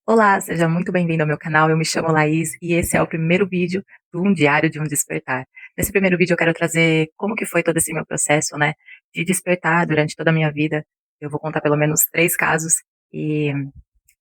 Olá, seja muito bem-vindo ao meu canal. Eu me chamo Laís e esse é o primeiro vídeo do Um Diário de um Despertar. Nesse primeiro vídeo eu quero trazer como que foi todo esse meu processo, né, de despertar durante toda a minha vida. Eu vou contar pelo menos 3 casos e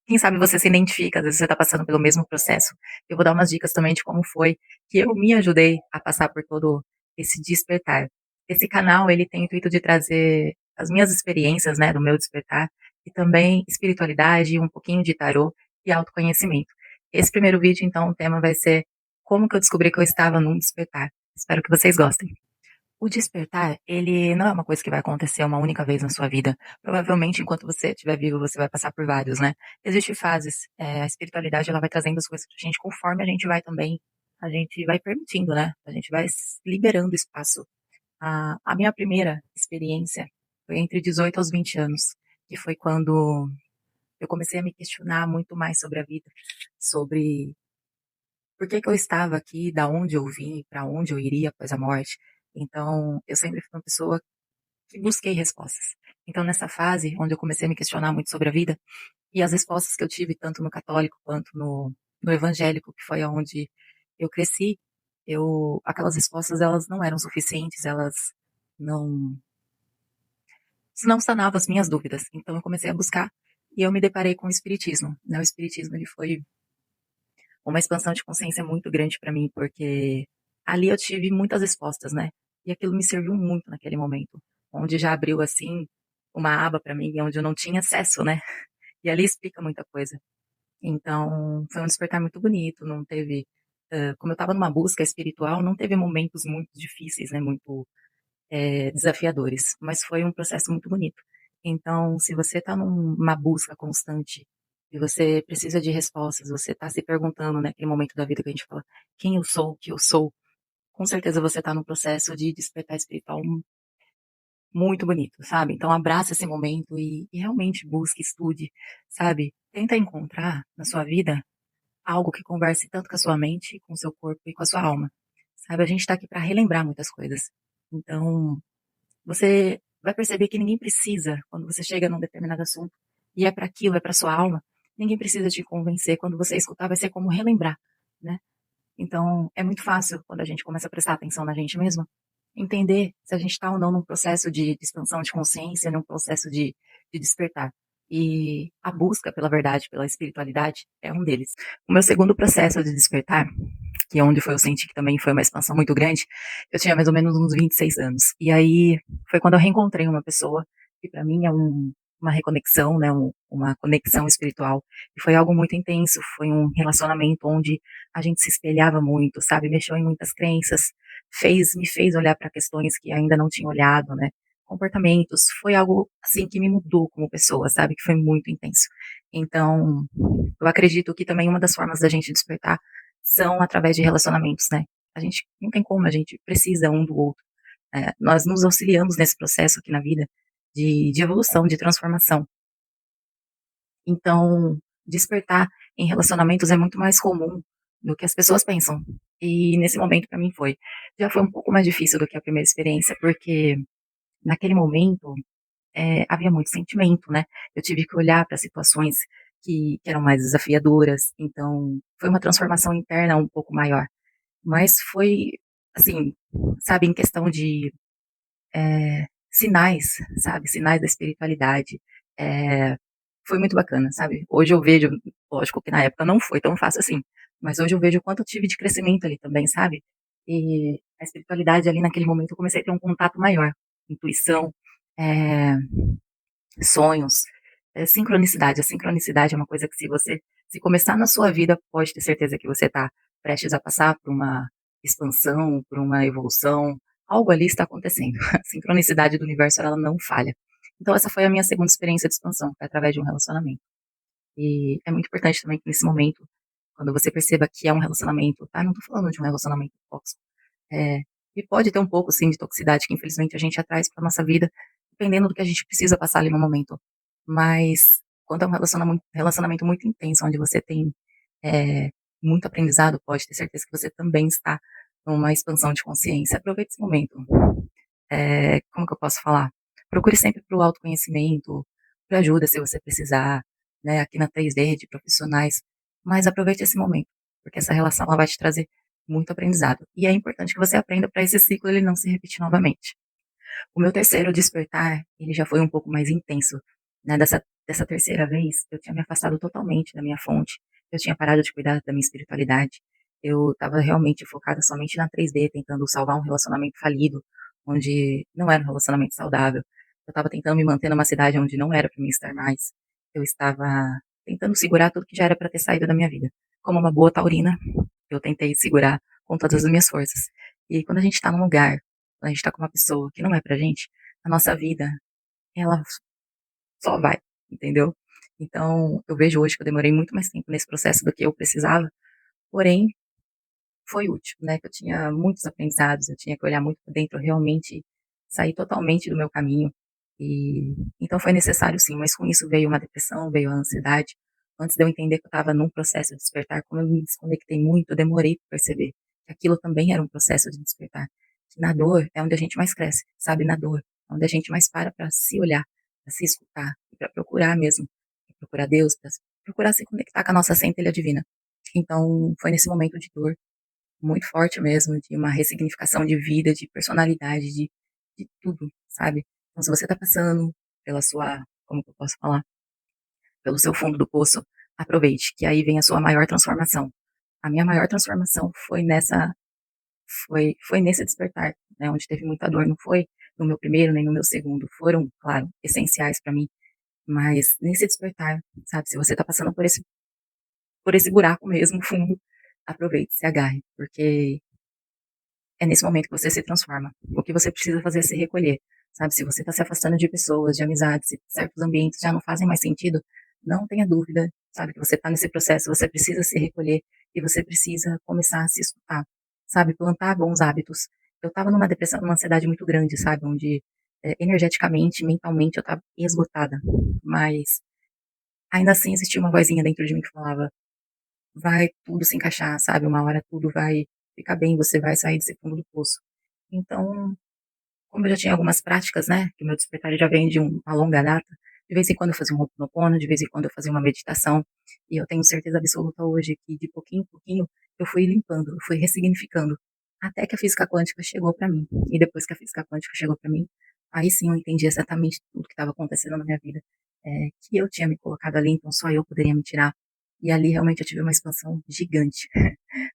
quem sabe você se identifica, às vezes você está passando pelo mesmo processo. Eu vou dar umas dicas também de como foi que eu me ajudei a passar por todo esse despertar. Esse canal, ele tem o intuito de trazer as minhas experiências, né, do meu despertar e também espiritualidade, um pouquinho de tarô e autoconhecimento. Esse primeiro vídeo, então, o tema vai ser como que eu descobri que eu estava num despertar. Espero que vocês gostem. O despertar, ele não é uma coisa que vai acontecer uma única vez na sua vida. Provavelmente, enquanto você estiver vivo, você vai passar por vários, né? Existem fases. A espiritualidade, ela vai trazendo as coisas pra gente conforme a gente vai também, a gente vai permitindo, né? A gente vai liberando espaço. A minha primeira experiência foi entre 18 aos 20 anos, que foi quando eu comecei a me questionar muito mais sobre a vida, sobre por que que eu estava aqui, da onde eu vim, para onde eu iria após a morte. Então, eu sempre fui uma pessoa que busquei respostas. Então, nessa fase, onde eu comecei a me questionar muito sobre a vida, e as respostas que eu tive, tanto no católico quanto no evangélico, que foi onde eu cresci, aquelas respostas, elas não eram suficientes, elas não, não sanavam as minhas dúvidas. Então, eu comecei a buscar e eu me deparei com o Espiritismo. Né? O Espiritismo, ele foi uma expansão de consciência muito grande para mim, porque ali eu tive muitas respostas, né? E aquilo me serviu muito naquele momento, onde já abriu assim uma aba para mim, onde eu não tinha acesso, né? E ali explica muita coisa. Então, foi um despertar muito bonito, não teve, como eu estava numa busca espiritual, não teve momentos muito difíceis, né? Muito desafiadores, mas foi um processo muito bonito. Então, se você está numa busca constante e você precisa de respostas, você está se perguntando naquele momento da vida que a gente fala quem eu sou, o que eu sou, com certeza você está num processo de despertar espiritual muito bonito, sabe? Então, abraça esse momento e realmente busque, estude, sabe? Tenta encontrar na sua vida algo que converse tanto com a sua mente, com o seu corpo e com a sua alma. Sabe? A gente está aqui para relembrar muitas coisas. Então, você vai perceber que ninguém precisa, quando você chega num determinado assunto, e é para aquilo, é para sua alma, ninguém precisa te convencer. Quando você escutar, vai ser como relembrar, né? Então, é muito fácil, quando a gente começa a prestar atenção na gente mesma, entender se a gente está ou não num processo de expansão de consciência, num processo de despertar. E a busca pela verdade, pela espiritualidade, é um deles. O meu segundo processo de despertar, que é onde foi eu senti que também foi uma expansão muito grande, eu tinha mais ou menos uns 26 anos. E aí foi quando eu reencontrei uma pessoa que para mim é uma reconexão, né, uma conexão espiritual. E foi algo muito intenso, foi um relacionamento onde a gente se espelhava muito, sabe? Mexeu em muitas crenças, me fez olhar para questões que ainda não tinha olhado, né? Comportamentos, foi algo assim que me mudou como pessoa, sabe? Que foi muito intenso. Então, eu acredito que também uma das formas da gente despertar são através de relacionamentos, né? A gente não tem como, a gente precisa um do outro. Nós nos auxiliamos nesse processo aqui na vida de evolução, de transformação. Então, despertar em relacionamentos é muito mais comum do que as pessoas pensam. E nesse momento para mim foi. Já foi um pouco mais difícil do que a primeira experiência, porque naquele momento havia muito sentimento, né? Eu tive que olhar para situações que eram mais desafiadoras, então foi uma transformação interna um pouco maior. Mas foi, assim, sabe, em questão de sinais, sabe, sinais da espiritualidade. É, foi muito bacana, sabe? Hoje eu vejo, lógico que na época não foi tão fácil assim, mas hoje eu vejo o quanto eu tive de crescimento ali também, sabe? E a espiritualidade ali naquele momento eu comecei a ter um contato maior, intuição, é, sonhos, sincronicidade. A sincronicidade é uma coisa que se começar na sua vida, pode ter certeza que você está prestes a passar por uma expansão, por uma evolução, algo ali está acontecendo. A sincronicidade do universo, ela não falha. Então essa foi a minha segunda experiência de expansão, foi através de um relacionamento. E é muito importante também que nesse momento, quando você perceba que é um relacionamento, tá? Não tô falando de um relacionamento tóxico. É, e pode ter um pouco, sim, de toxicidade que infelizmente a gente traz para nossa vida, dependendo do que a gente precisa passar ali no momento. Mas quando é um relacionamento muito intenso, onde você tem muito aprendizado, pode ter certeza que você também está numa expansão de consciência. Aproveite esse momento. Como que eu posso falar? Procure sempre para o autoconhecimento, para ajuda se você precisar, né, aqui na 3D, de profissionais, mas aproveite esse momento, porque essa relação ela vai te trazer muito aprendizado. E é importante que você aprenda para esse ciclo ele não se repetir novamente. O meu terceiro despertar, ele já foi um pouco mais intenso, né, dessa terceira vez, eu tinha me afastado totalmente da minha fonte, eu tinha parado de cuidar da minha espiritualidade, eu estava realmente focada somente na 3D, tentando salvar um relacionamento falido, onde não era um relacionamento saudável. Eu estava tentando me manter numa cidade onde não era para mim estar mais. Eu estava tentando segurar tudo que já era para ter saído da minha vida. Como uma boa taurina, eu tentei segurar com todas as minhas forças. E quando a gente está num lugar, quando a gente tá com uma pessoa que não é pra gente, a nossa vida, ela só vai, entendeu? Então, eu vejo hoje que eu demorei muito mais tempo nesse processo do que eu precisava, porém, foi útil, né, que eu tinha muitos aprendizados, eu tinha que olhar muito pra dentro, realmente sair totalmente do meu caminho, e então foi necessário sim, mas com isso veio uma depressão, veio a ansiedade. Antes de eu entender que eu estava num processo de despertar, como eu me desconectei muito, eu demorei para perceber que aquilo também era um processo de despertar. Que na dor é onde a gente mais cresce, sabe, na dor, é onde a gente mais para se olhar, para se escutar, para procurar mesmo, pra procurar Deus, para procurar se conectar com a nossa centelha divina. Então, foi nesse momento de dor muito forte mesmo, de uma ressignificação de vida, de personalidade, de tudo, sabe. Então se você tá passando pela sua como que eu posso falar? Pelo seu fundo do poço, aproveite, que aí vem a sua maior transformação. A minha maior transformação foi nesse despertar, né, onde teve muita dor, não foi no meu primeiro, nem no meu segundo, foram, claro, essenciais pra mim, mas nesse despertar, sabe, se você tá passando por esse buraco mesmo fundo, aproveite, se agarre, porque é nesse momento que você se transforma. O que você precisa fazer é se recolher, sabe? Se você está se afastando de pessoas, de amizades, se certos ambientes já não fazem mais sentido, não tenha dúvida, sabe? Que você está nesse processo, você precisa se recolher e você precisa começar a se escutar, sabe? Plantar bons hábitos. Eu estava numa depressão, numa ansiedade muito grande, sabe? Onde energeticamente, mentalmente, eu estava esgotada, mas ainda assim existia uma vozinha dentro de mim que falava: vai tudo se encaixar, sabe? Uma hora tudo vai ficar bem, você vai sair desse fundo do poço. Então, como eu já tinha algumas práticas, né, que o meu despertar já vem de uma longa data, de vez em quando eu fazia um Ho'oponopono, de vez em quando eu fazia uma meditação, e eu tenho certeza absoluta hoje que de pouquinho em pouquinho eu fui limpando, eu fui ressignificando, até que a física quântica chegou para mim. E depois que a física quântica chegou para mim, aí sim eu entendi exatamente tudo que estava acontecendo na minha vida, que eu tinha me colocado ali, então só eu poderia me tirar. E ali realmente eu tive uma expansão gigante.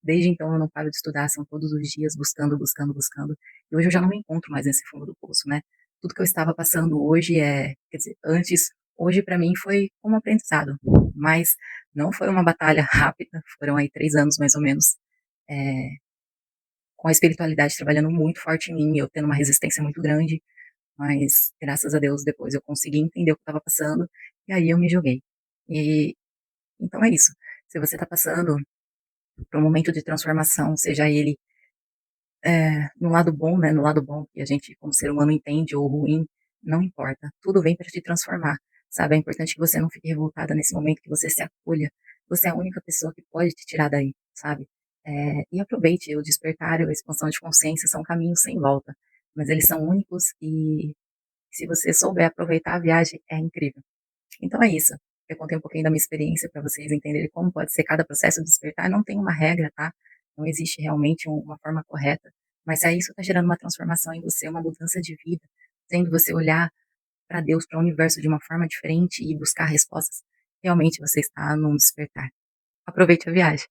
Desde então eu não paro de estudar, são todos os dias buscando, buscando, buscando. E hoje eu já não me encontro mais nesse fundo do poço, né. Tudo que eu estava passando hoje quer dizer, antes, hoje pra mim foi como aprendizado, mas não foi uma batalha rápida, foram aí 3 anos mais ou menos, eh, com a espiritualidade trabalhando muito forte em mim, eu tendo uma resistência muito grande, mas graças a Deus depois eu consegui entender o que estava passando, e aí eu me joguei. E então é isso, se você tá passando por um momento de transformação, seja ele no lado bom, né, no lado bom que a gente como ser humano entende ou ruim, não importa, tudo vem para te transformar, sabe, é importante que você não fique revoltada nesse momento, que você se acolha, você é a única pessoa que pode te tirar daí, sabe. E aproveite o despertar e a expansão de consciência são caminhos sem volta, mas eles são únicos e se você souber aproveitar a viagem, é incrível. Então é isso. Eu contei um pouquinho da minha experiência para vocês entenderem como pode ser cada processo de despertar. Não tem uma regra, tá? Não existe realmente uma forma correta. Mas se isso está gerando uma transformação em você, uma mudança de vida, fazendo você olhar para Deus, para o universo de uma forma diferente e buscar respostas, realmente você está num despertar. Aproveite a viagem.